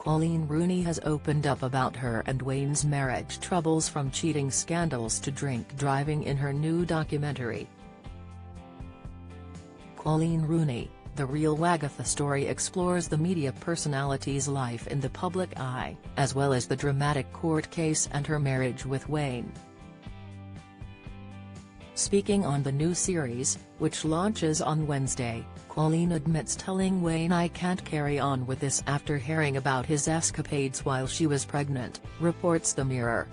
Coleen Rooney has opened up about her and Wayne's marriage troubles, from cheating scandals to drink driving, in her new documentary. Coleen Rooney, The Real Wagatha Story, explores the media personality's life in the public eye, as well as the dramatic court case and her marriage with Wayne. Speaking on the new series, which launches on Wednesday, Coleen admits telling Wayne, "I can't carry on with this," after hearing about his escapades while she was pregnant, reports The Mirror.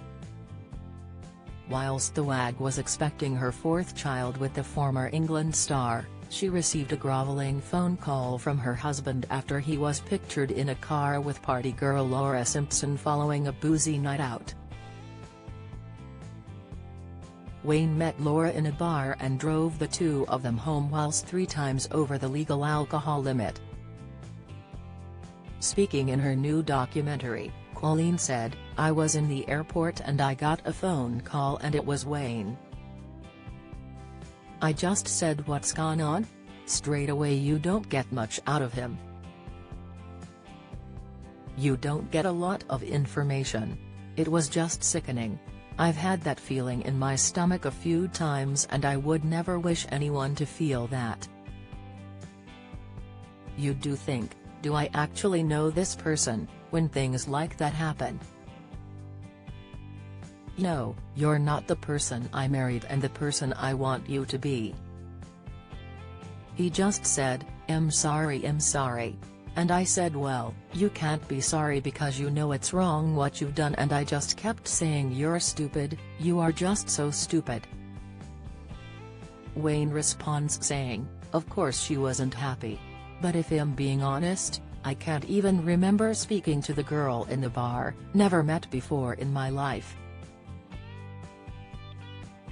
Whilst the WAG was expecting her fourth child with the former England star, she received a grovelling phone call from her husband after he was pictured in a car with party girl Laura Simpson following a boozy night out. Wayne met Laura in a bar and drove the two of them home whilst 3 times over the legal alcohol limit. Speaking in her new documentary, Coleen said, "I was in the airport and I got a phone call and it was Wayne. I just said, 'What's gone on?' Straight away. You don't get much out of him. You don't get a lot of information. It was just sickening. I've had that feeling in my stomach a few times and I would never wish anyone to feel that." You do think, do I actually know this person, when things like that happen? No, you're not the person I married and the person I want you to be. He just said, I'm sorry. And I said, well, you can't be sorry because you know it's wrong what you've done, and I just kept saying, you're stupid, you are just so stupid. Wayne responds saying, of course she wasn't happy. But if I'm being honest, I can't even remember speaking to the girl in the bar, never met before in my life.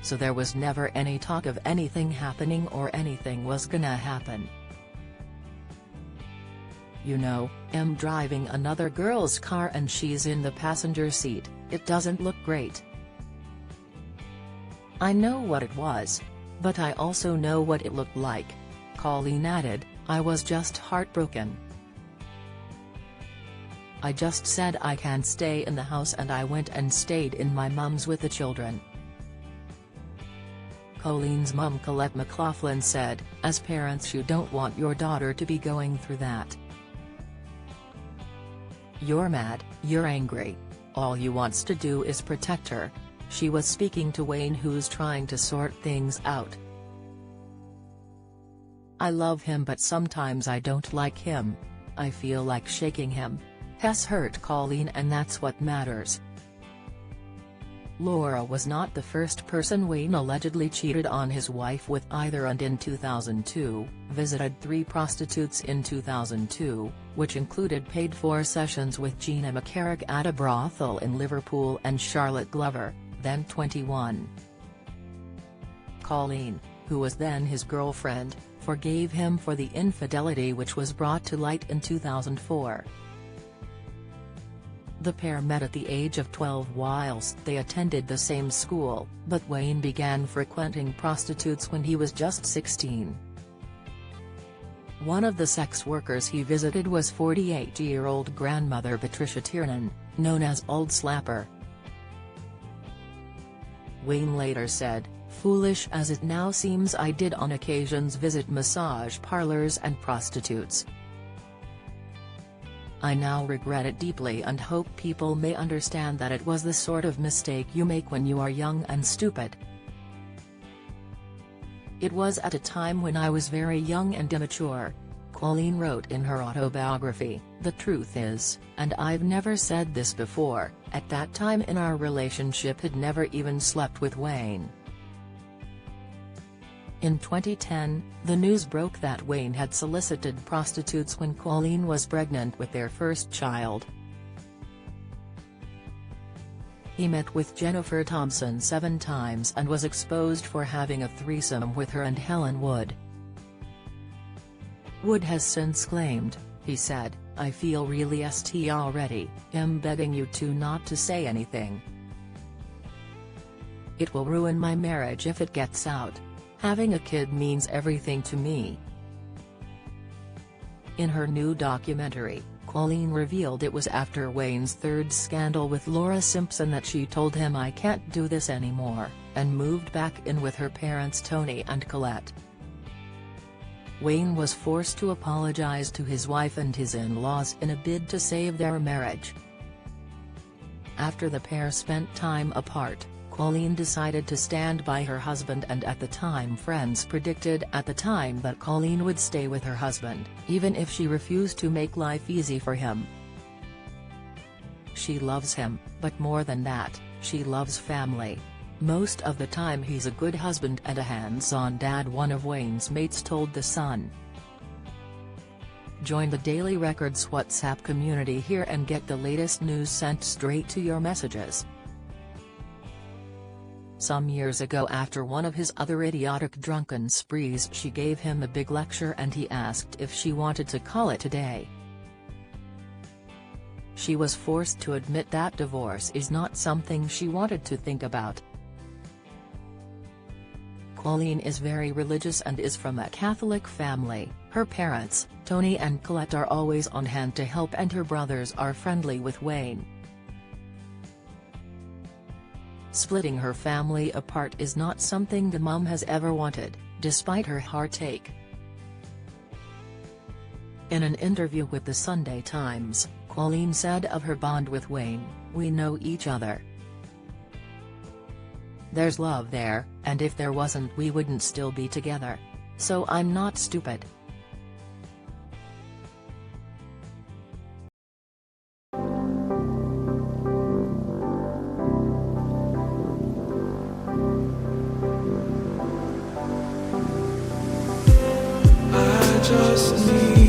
So there was never any talk of anything happening or anything was gonna happen. You know, I'm driving another girl's car and she's in the passenger seat, it doesn't look great. I know what it was. But I also know what it looked like. Coleen added, I was just heartbroken. I just said I can't stay in the house and I went and stayed in my mum's with the children. Coleen's mum Colette McLaughlin said, as parents you don't want your daughter to be going through that. You're mad, you're angry. All you wants to do is protect her. She was speaking to Wayne, who's trying to sort things out. I love him but sometimes I don't like him. I feel like shaking him. Has hurt Coleen and that's what matters. Laura was not the first person Wayne allegedly cheated on his wife with either, and in 2002, visited 3 prostitutes in 2002, which included paid-for sessions with Gina McCarrick at a brothel in Liverpool and Charlotte Glover, then 21. Coleen, who was then his girlfriend, forgave him for the infidelity which was brought to light in 2004. The pair met at the age of 12 whilst they attended the same school, but Wayne began frequenting prostitutes when he was just 16. One of the sex workers he visited was 48-year-old grandmother Patricia Tiernan, known as Old Slapper. Wayne later said, foolish as it now seems, I did on occasions visit massage parlors and prostitutes. I now regret it deeply and hope people may understand that it was the sort of mistake you make when you are young and stupid. It was at a time when I was very young and immature. Coleen wrote in her autobiography, the truth is, and I've never said this before, at that time in our relationship had never even slept with Wayne. In 2010, the news broke that Wayne had solicited prostitutes when Coleen was pregnant with their first child. He met with Jennifer Thompson 7 times and was exposed for having a threesome with her and Helen Wood. Wood has since claimed, he said, I feel really st already, I'm begging you two not to say anything. It will ruin my marriage if it gets out. Having a kid means everything to me. In her new documentary, Coleen revealed it was after Wayne's third scandal with Laura Simpson that she told him "I can't do this anymore," and moved back in with her parents Tony and Colette. Wayne was forced to apologize to his wife and his in-laws in a bid to save their marriage. After the pair spent time apart, Coleen decided to stand by her husband, and at the time friends predicted at the time that Coleen would stay with her husband, even if she refused to make life easy for him. She loves him, but more than that, she loves family. Most of the time he's a good husband and a hands-on dad, one of Wayne's mates told The Sun. Join the Daily Record's WhatsApp community here and get the latest news sent straight to your messages. Some years ago, after one of his other idiotic drunken sprees, she gave him a big lecture and he asked if she wanted to call it a day. She was forced to admit that divorce is not something she wanted to think about. Coleen is very religious and is from a Catholic family. Her parents, Tony and Colette, are always on hand to help, and her brothers are friendly with Wayne. Splitting her family apart is not something the mum has ever wanted, despite her heartache. In an interview with the Sunday Times, Coleen said of her bond with Wayne, "We know each other. There's love there, and if there wasn't we wouldn't still be together. So I'm not stupid." I just need